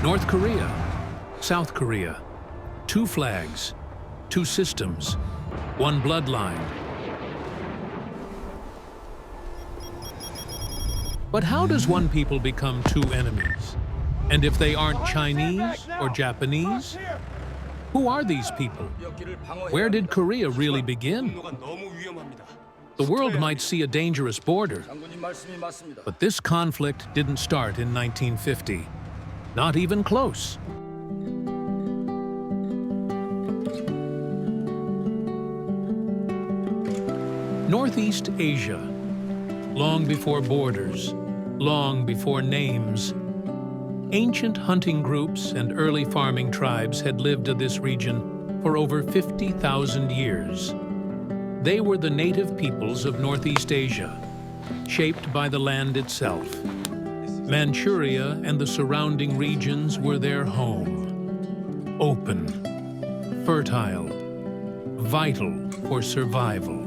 North Korea, South Korea, two flags, two systems, one bloodline. But how does one people become two enemies? And if they aren't Chinese or Japanese, who are these people? Where did Korea really begin? The world might see a dangerous border, but this conflict didn't start in 1950. Not even close. Northeast Asia, long before borders, long before names, ancient hunting groups and early farming tribes had lived in this region for over 50,000 years. They were the native peoples of Northeast Asia, shaped by the land itself. Manchuria and the surrounding regions were their home. Open, fertile, vital for survival.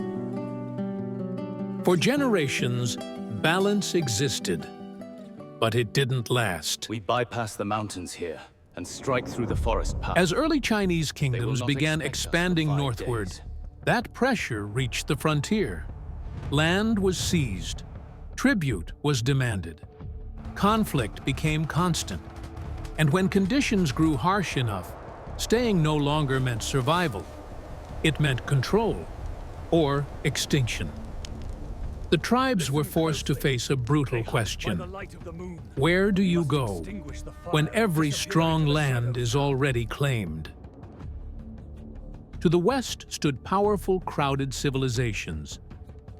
For generations, balance existed, but it didn't last. We bypass the mountains here and strike through the forest path. As early Chinese kingdoms began expanding for 5 northward, days. that pressure reached the frontier. Land was seized, tribute was demanded, conflict became constant, and when conditions grew harsh enough, staying no longer meant survival. It meant control or extinction. The tribes were forced to face a brutal question. Where do you go when every strong land is already claimed? To the west stood powerful, crowded civilizations.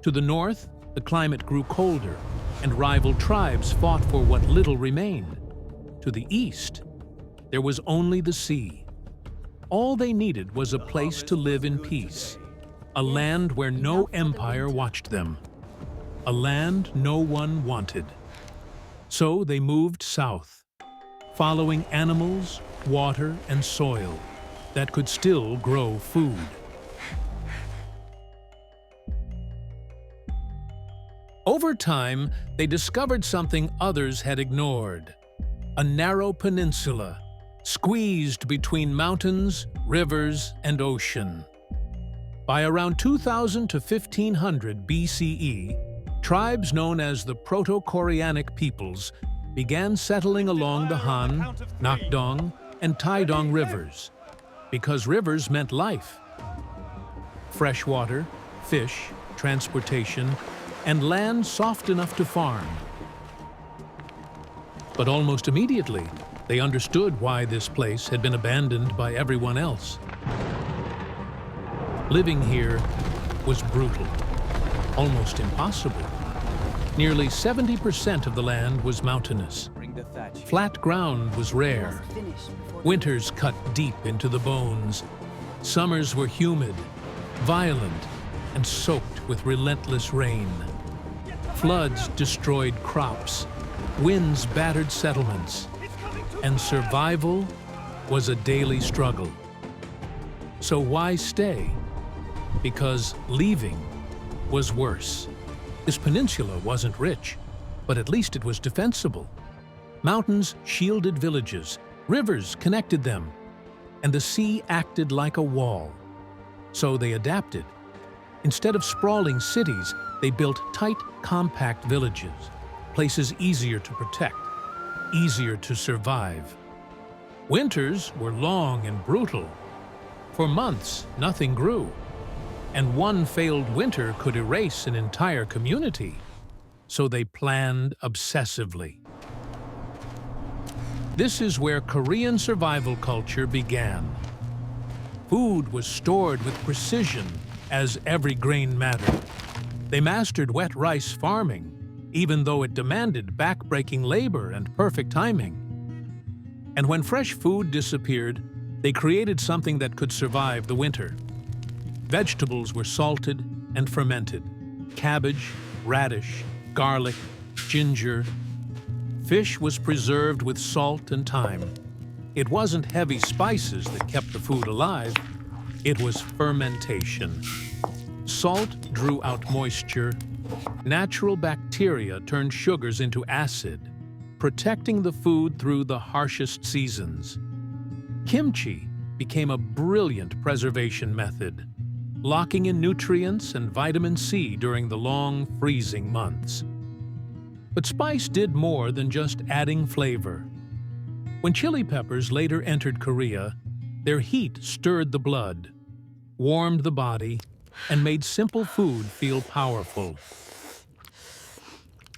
To the north, the climate grew colder, and rival tribes fought for what little remained. To the east, there was only the sea. All they needed was a place to live in peace, a land where no empire watched them, a land no one wanted. So they moved south, following animals, water, and soil that could still grow food. Over time, they discovered something others had ignored: a narrow peninsula, squeezed between mountains, rivers, and ocean. By around 2000 to 1500 BCE, tribes known as the Proto-Koreanic peoples began settling along the Han, Nakdong, and Taedong rivers, because rivers meant life. Fresh water, fish, transportation, and land soft enough to farm. But almost immediately, they understood why this place had been abandoned by everyone else. Living here was brutal, almost impossible. Nearly 70% of the land was mountainous. Flat ground was rare. Winters cut deep into the bones. Summers were humid, violent, and soaked with relentless rain. Floods destroyed crops, winds battered settlements, and survival was a daily struggle. So why stay? Because leaving was worse. This peninsula wasn't rich, but at least it was defensible. Mountains shielded villages, rivers connected them, and the sea acted like a wall. So they adapted. Instead of sprawling cities, they built tight, compact villages, places easier to protect, easier to survive. Winters were long and brutal. For months, nothing grew, and one failed winter could erase an entire community. So they planned obsessively. This is where Korean survival culture began. Food was stored with precision, as every grain mattered. They mastered wet rice farming, even though it demanded back-breaking labor and perfect timing. And when fresh food disappeared, they created something that could survive the winter. Vegetables were salted and fermented: cabbage, radish, garlic, ginger. Fish was preserved with salt and thyme. It wasn't heavy spices that kept the food alive, it was fermentation. Salt drew out moisture. Natural bacteria turned sugars into acid, protecting the food through the harshest seasons. Kimchi became a brilliant preservation method, locking in nutrients and vitamin C during the long, freezing months. But spice did more than just adding flavor. When chili peppers later entered Korea, their heat stirred the blood, warmed the body, and made simple food feel powerful.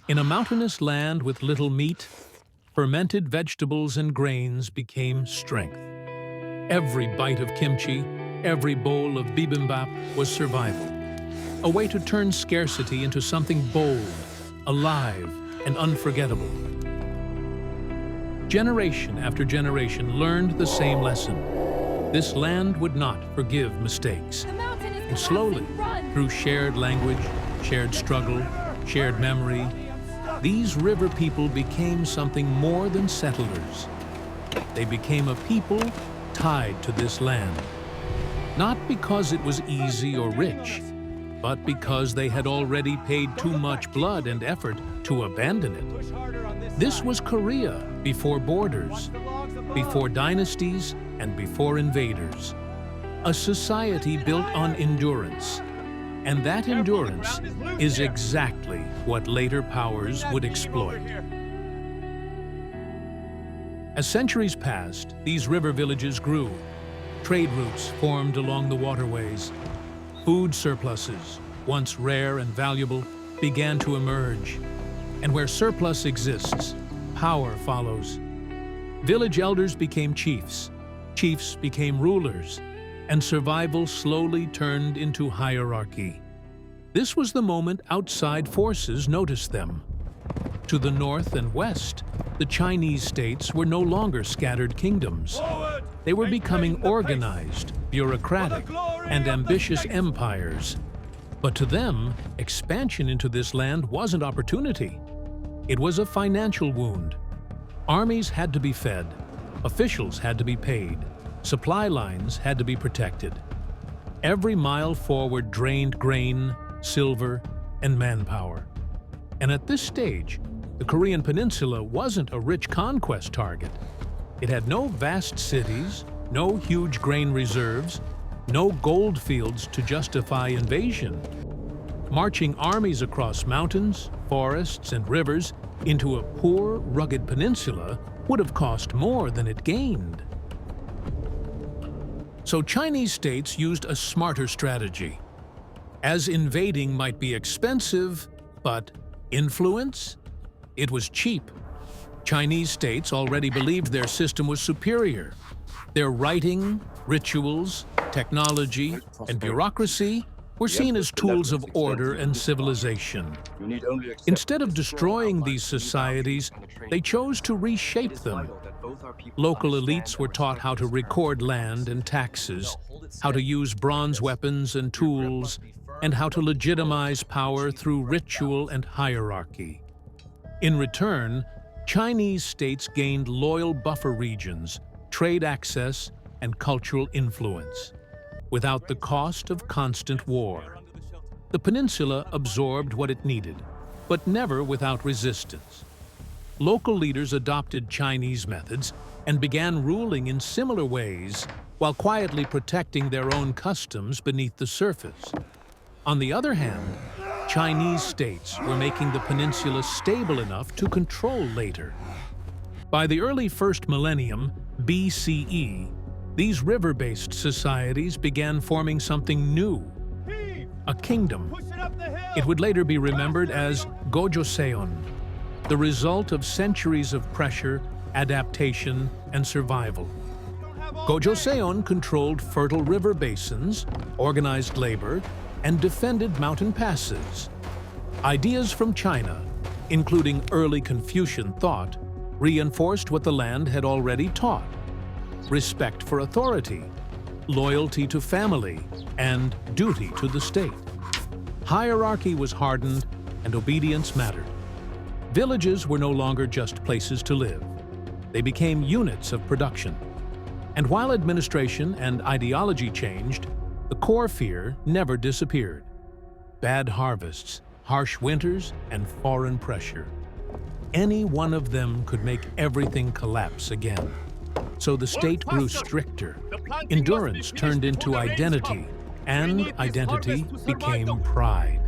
In a mountainous land with little meat, fermented vegetables and grains became strength. Every bite of kimchi, every bowl of bibimbap was survival, a way to turn scarcity into something bold, alive, and unforgettable. Generation after generation learned the same lesson. This land would not forgive mistakes. And slowly, through shared language, shared struggle, shared memory, these river people became something more than settlers. They became a people tied to this land, not because it was easy or rich, but because they had already paid too much blood and effort to abandon it. This was Korea before borders, before dynasties, and before invaders. A society built on endurance. And that endurance is exactly what later powers would exploit. As centuries passed, these river villages grew. Trade routes formed along the waterways. Food surpluses, once rare and valuable, began to emerge. And where surplus exists, power follows. Village elders became chiefs. Chiefs became rulers. And survival slowly turned into hierarchy. This was the moment outside forces noticed them. To the north and west, the Chinese states were no longer scattered kingdoms. They were becoming organized, bureaucratic, and ambitious empires. But to them, expansion into this land wasn't opportunity. It was a financial wound. Armies had to be fed, officials had to be paid, supply lines had to be protected. Every mile forward drained grain, silver, and manpower. And at this stage, the Korean Peninsula wasn't a rich conquest target. It had no vast cities, no huge grain reserves, no gold fields to justify invasion. Marching armies across mountains, forests, and rivers into a poor, rugged peninsula would have cost more than it gained. So Chinese states used a smarter strategy. As invading might be expensive, but influence? It was cheap. Chinese states already believed their system was superior. Their writing, rituals, technology, and bureaucracy were seen as tools of order and civilization. Instead of destroying these societies, they chose to reshape them. Local elites were taught how to record land and taxes, how to use bronze weapons and tools, and how to legitimize power through ritual and hierarchy. In return, Chinese states gained loyal buffer regions, trade access, and cultural influence, without the cost of constant war. The peninsula absorbed what it needed, but never without resistance. Local leaders adopted Chinese methods and began ruling in similar ways while quietly protecting their own customs beneath the surface. On the other hand, Chinese states were making the peninsula stable enough to control later. By the early first millennium, BCE, these river-based societies began forming something new, a kingdom. It would later be remembered as Gojoseon, the result of centuries of pressure, adaptation, and survival. Gojoseon controlled fertile river basins, organized labor, and defended mountain passes. Ideas from China, including early Confucian thought, reinforced what the land had already taught: respect for authority, loyalty to family, and duty to the state. Hierarchy was hardened, and obedience mattered. Villages were no longer just places to live. They became units of production. And while administration and ideology changed, the core fear never disappeared: bad harvests, harsh winters, and foreign pressure. any one of them could make everything collapse again. So the state grew stricter. Endurance turned into identity, and identity became pride.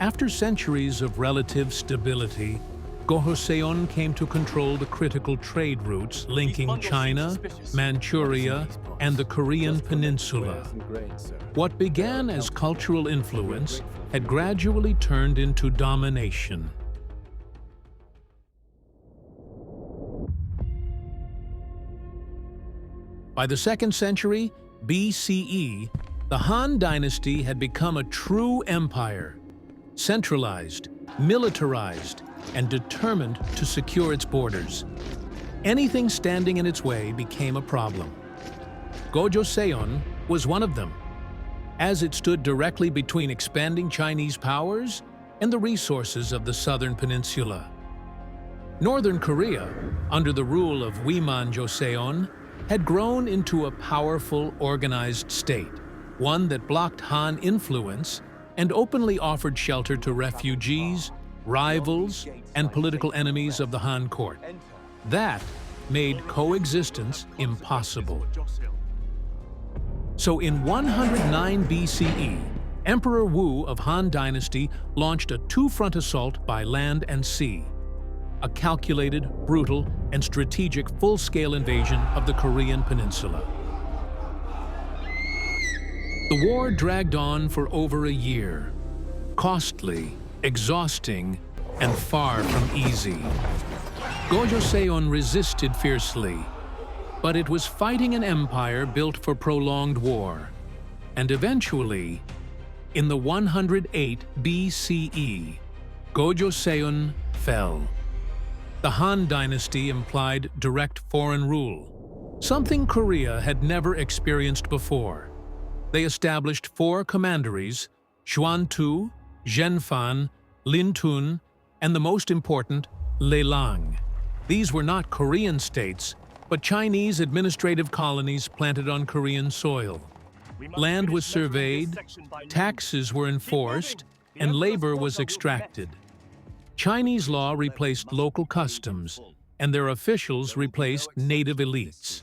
After centuries of relative stability, Gojoseon came to control the critical trade routes linking China, Manchuria, and the Korean Peninsula. What began as cultural influence had gradually turned into domination. By the 2nd century BCE, the Han Dynasty had become a true empire, centralized, militarized, and determined to secure its borders. Anything standing in its way became a problem. Gojoseon was one of them, as it stood directly between expanding Chinese powers and the resources of the southern peninsula. Northern Korea, under the rule of Wiman Joseon, had grown into a powerful, organized state, one that blocked Han influence and openly offered shelter to refugees, rivals, and political enemies of the Han court. That made coexistence impossible. So in 109 BCE, Emperor Wu of Han Dynasty launched a two-front assault by land and sea, a calculated, brutal, and strategic full-scale invasion of the Korean Peninsula. The war dragged on for over a year, costly, exhausting, and far from easy. Gojoseon resisted fiercely, but it was fighting an empire built for prolonged war, and eventually, in the 108 BCE, Gojoseon fell. The Han Dynasty implied direct foreign rule, something Korea had never experienced before. They established 4 commanderies: Xuantu, Zhenfan, Lintun, and the most important, Lelang. These were not Korean states, but Chinese administrative colonies planted on Korean soil. Land was surveyed, taxes were enforced, and labor was extracted. Chinese law replaced local customs, and their officials replaced native elites.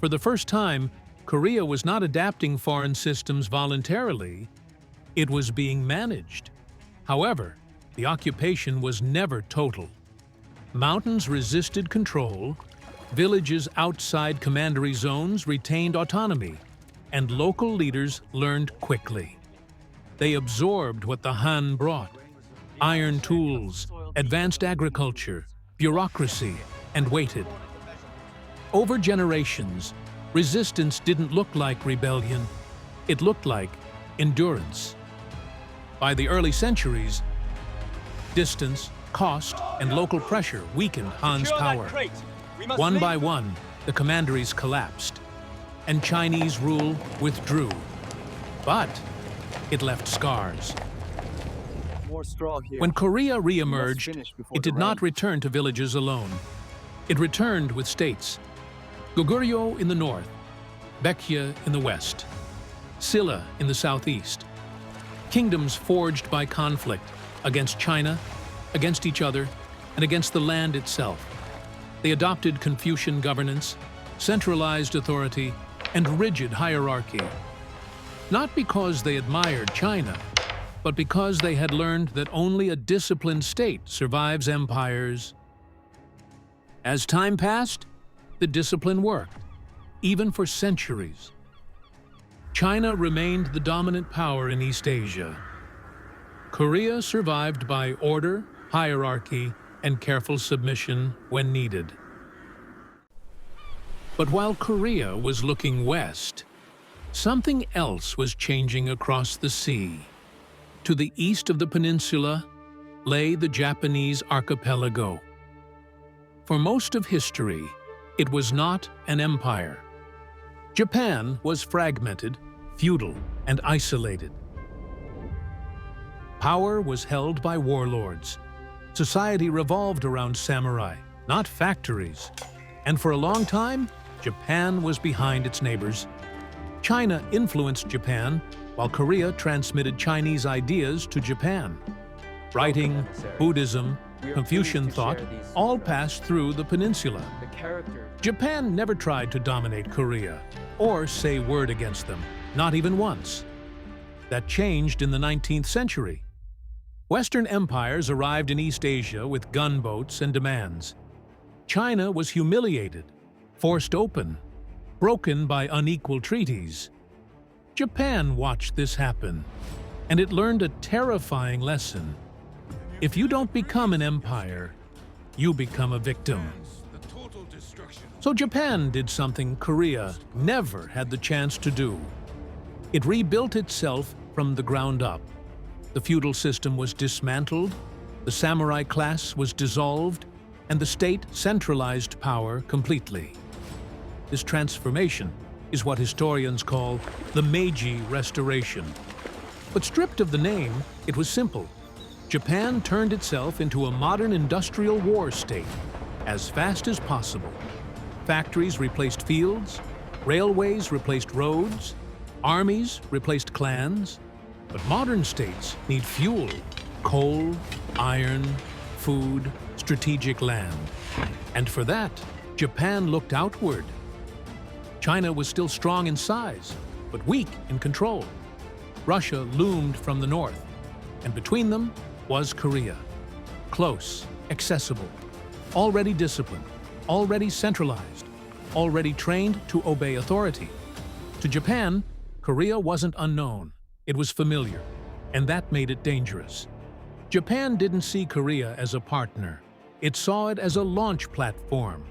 For the first time, Korea was not adapting foreign systems voluntarily, it was being managed. However, the occupation was never total. Mountains resisted control, villages outside commandery zones retained autonomy, and local leaders learned quickly. They absorbed what the Han brought: iron tools, advanced agriculture, bureaucracy, and waited. Over generations, resistance didn't look like rebellion, it looked like endurance. By the early centuries, distance, cost, and local pressure weakened Han's power. One by one, the commanderies collapsed, and Chinese rule withdrew. But it left scars. When Korea re-emerged, it did not return to villages alone. It returned with states: Goguryeo in the north, Baekje in the west, Silla in the southeast. Kingdoms forged by conflict against China, against each other, and against the land itself. They adopted Confucian governance, centralized authority, and rigid hierarchy. Not because they admired China, but because they had learned that only a disciplined state survives empires. As time passed, the discipline worked, even for centuries. China remained the dominant power in East Asia. Korea survived by order, hierarchy, and careful submission when needed. But while Korea was looking west, something else was changing across the sea. To the east of the peninsula lay the Japanese archipelago. For most of history, it was not an empire. Japan was fragmented, feudal, and isolated. Power was held by warlords. Society revolved around samurai, not factories. And for a long time, Japan was behind its neighbors. China influenced Japan, while Korea transmitted Chinese ideas to Japan. Writing, Buddhism, Confucian thought all passed through the peninsula. Japan never tried to dominate Korea or say word against them, not even once. That changed in the 19th century. Western empires arrived in East Asia with gunboats and demands. China was humiliated, forced open, broken by unequal treaties. Japan watched this happen, and it learned a terrifying lesson. If you don't become an empire, you become a victim. So Japan did something Korea never had the chance to do. It rebuilt itself from the ground up. The feudal system was dismantled, the samurai class was dissolved, and the state centralized power completely. This transformation is what historians call the Meiji Restoration. But stripped of the name, it was simple. Japan turned itself into a modern industrial war state as fast as possible. Factories replaced fields, railways replaced roads, armies replaced clans. But modern states need fuel, coal, iron, food, strategic land. And for that, Japan looked outward. China was still strong in size, but weak in control. Russia loomed from the north, and between them was Korea. Close, accessible, already disciplined, already centralized, already trained to obey authority. To Japan, Korea wasn't unknown. It was familiar, and that made it dangerous. Japan didn't see Korea as a partner. It saw it as a launch platform.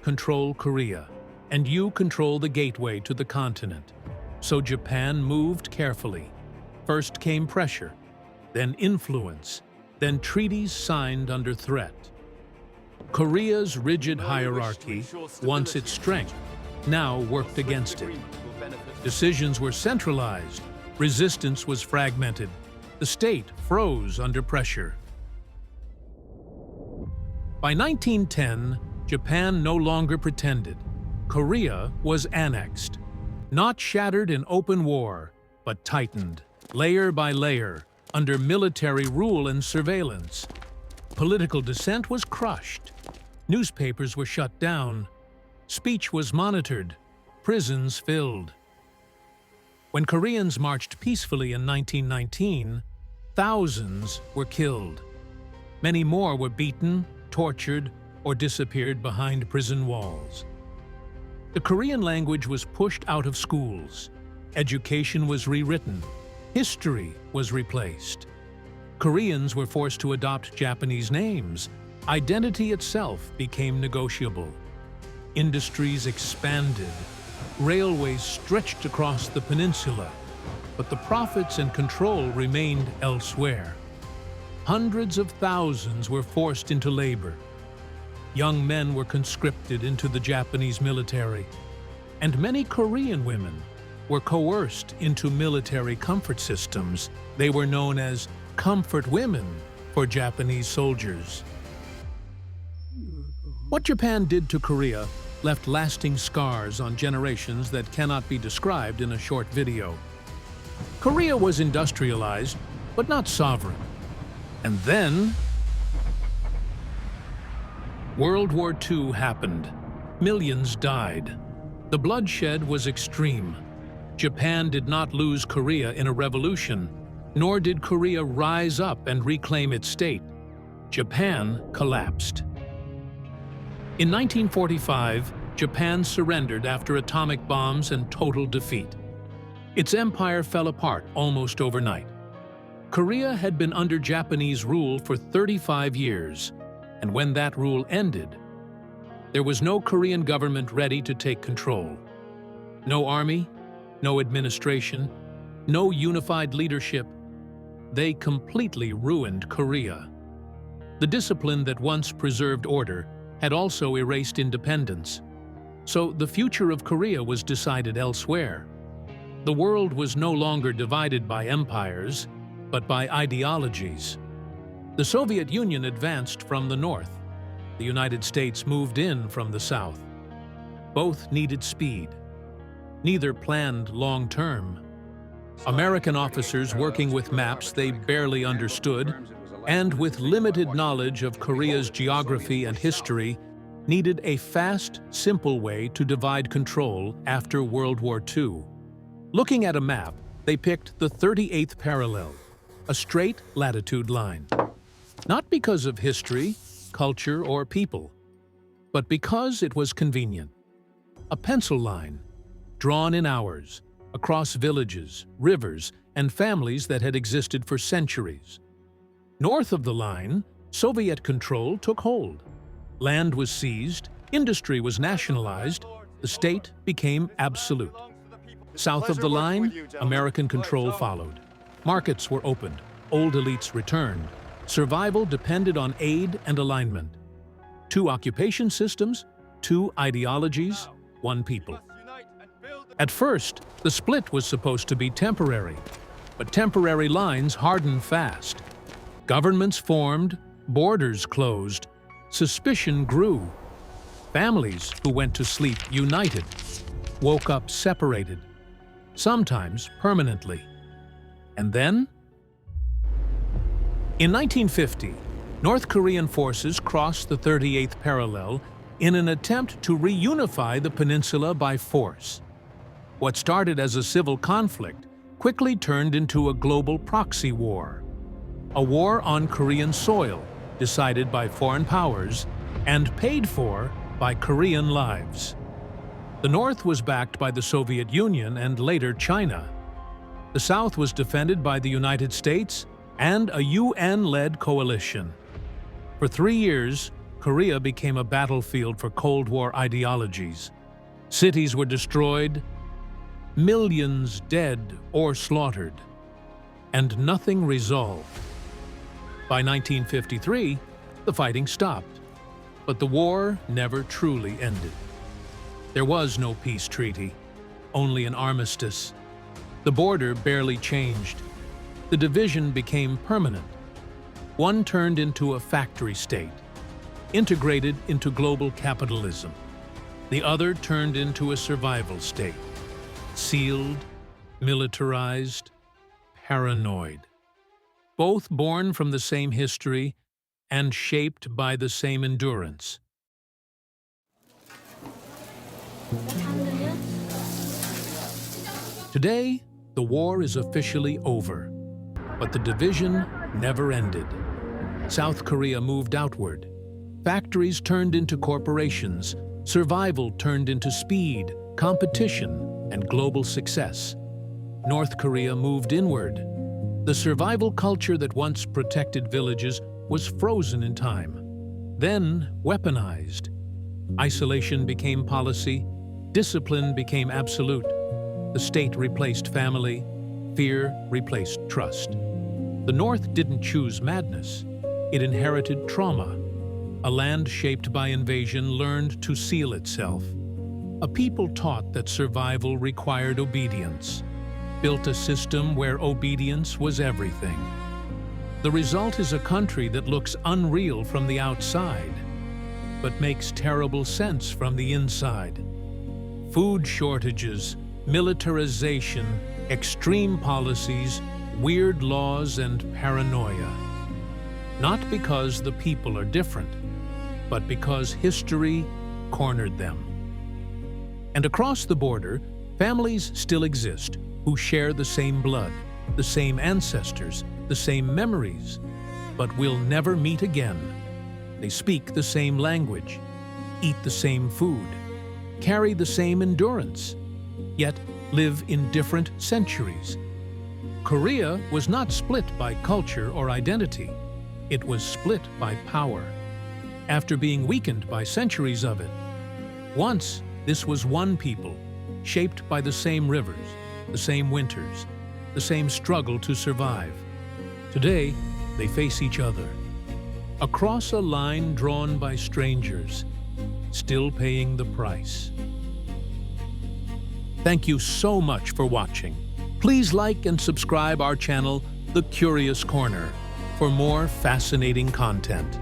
Control Korea, and you control the gateway to the continent. So Japan moved carefully. First came pressure, then influence, then treaties signed under threat. Korea's rigid hierarchy, once its strength, now worked against it. Decisions were centralized. Resistance was fragmented. The state froze under pressure. By 1910, Japan no longer pretended. Korea was annexed. Not shattered in open war, but tightened, layer by layer, under military rule and surveillance. Political dissent was crushed. Newspapers were shut down. Speech was monitored. Prisons filled. When Koreans marched peacefully in 1919, thousands were killed. Many more were beaten, tortured, or disappeared behind prison walls. The Korean language was pushed out of schools. Education was rewritten. History was replaced. Koreans were forced to adopt Japanese names. Identity itself became negotiable. Industries expanded. Railways stretched across the peninsula, but the profits and control remained elsewhere. Hundreds of thousands were forced into labor. Young men were conscripted into the Japanese military, and many Korean women were coerced into military comfort systems. They were known as comfort women for Japanese soldiers. What Japan did to Korea left lasting scars on generations that cannot be described in a short video. Korea was industrialized, but not sovereign. And then World War II happened. Millions died. The bloodshed was extreme. Japan did not lose Korea in a revolution, nor did Korea rise up and reclaim its state. Japan collapsed. In 1945, Japan surrendered after atomic bombs and total defeat. Its empire fell apart almost overnight. Korea had been under Japanese rule for 35 years, and when that rule ended, there was no Korean government ready to take control. No army, no administration, no unified leadership. They completely ruined Korea. The discipline that once preserved order had also erased independence. So the future of Korea was decided elsewhere. The world was no longer divided by empires, but by ideologies. The Soviet Union advanced from the north. The United States moved in from the south. Both needed speed. Neither planned long-term. American officers working with maps they barely understood, and with limited knowledge of Korea's geography and history, needed a fast, simple way to divide control after World War II. Looking at a map, they picked the 38th parallel, a straight latitude line. Not because of history, culture, or people, but because it was convenient. A pencil line, drawn in hours, across villages, rivers, and families that had existed for centuries. North of the line, Soviet control took hold. Land was seized, industry was nationalized, the state became absolute. South of the line, American control followed. Markets were opened, old elites returned. Survival depended on aid and alignment. 2 occupation systems, 2 ideologies, 1 people. At first, the split was supposed to be temporary, but temporary lines hardened fast. Governments formed, borders closed, suspicion grew. Families who went to sleep united, woke up separated, sometimes permanently. And then? In 1950, North Korean forces crossed the 38th parallel in an attempt to reunify the peninsula by force. What started as a civil conflict quickly turned into a global proxy war. A war on Korean soil, decided by foreign powers and paid for by Korean lives. The North was backed by the Soviet Union and later China. The South was defended by the United States and a UN-led coalition. For 3 years, Korea became a battlefield for Cold War ideologies. Cities were destroyed, millions dead or slaughtered, and nothing resolved. By 1953, the fighting stopped, but the war never truly ended. There was no peace treaty, only an armistice. The border barely changed. The division became permanent. One turned into a factory state, integrated into global capitalism. The other turned into a survival state, sealed, militarized, paranoid. Both born from the same history and shaped by the same endurance. Today, the war is officially over, but the division never ended. South Korea moved outward. Factories turned into corporations. Survival turned into speed, competition, and global success. North Korea moved inward. The survival culture that once protected villages was frozen in time, then weaponized. Isolation became policy, discipline became absolute. The state replaced family, fear replaced trust. The North didn't choose madness, it inherited trauma. A land shaped by invasion learned to seal itself. A people taught that survival required obedience, built a system where obedience was everything. The result is a country that looks unreal from the outside, but makes terrible sense from the inside. Food shortages, militarization, extreme policies, weird laws, and paranoia. Not because the people are different, but because history cornered them. And across the border, families still exist who share the same blood, the same ancestors, the same memories, but will never meet again. They speak the same language, eat the same food, carry the same endurance, yet live in different centuries. Korea was not split by culture or identity. It was split by power, after being weakened by centuries of it. Once, this was one people, shaped by the same rivers, the same winters, the same struggle to survive. Today, they face each other, across a line drawn by strangers, still paying the price. Thank you so much for watching. Please like and subscribe our channel, The Curious Corner, for more fascinating content.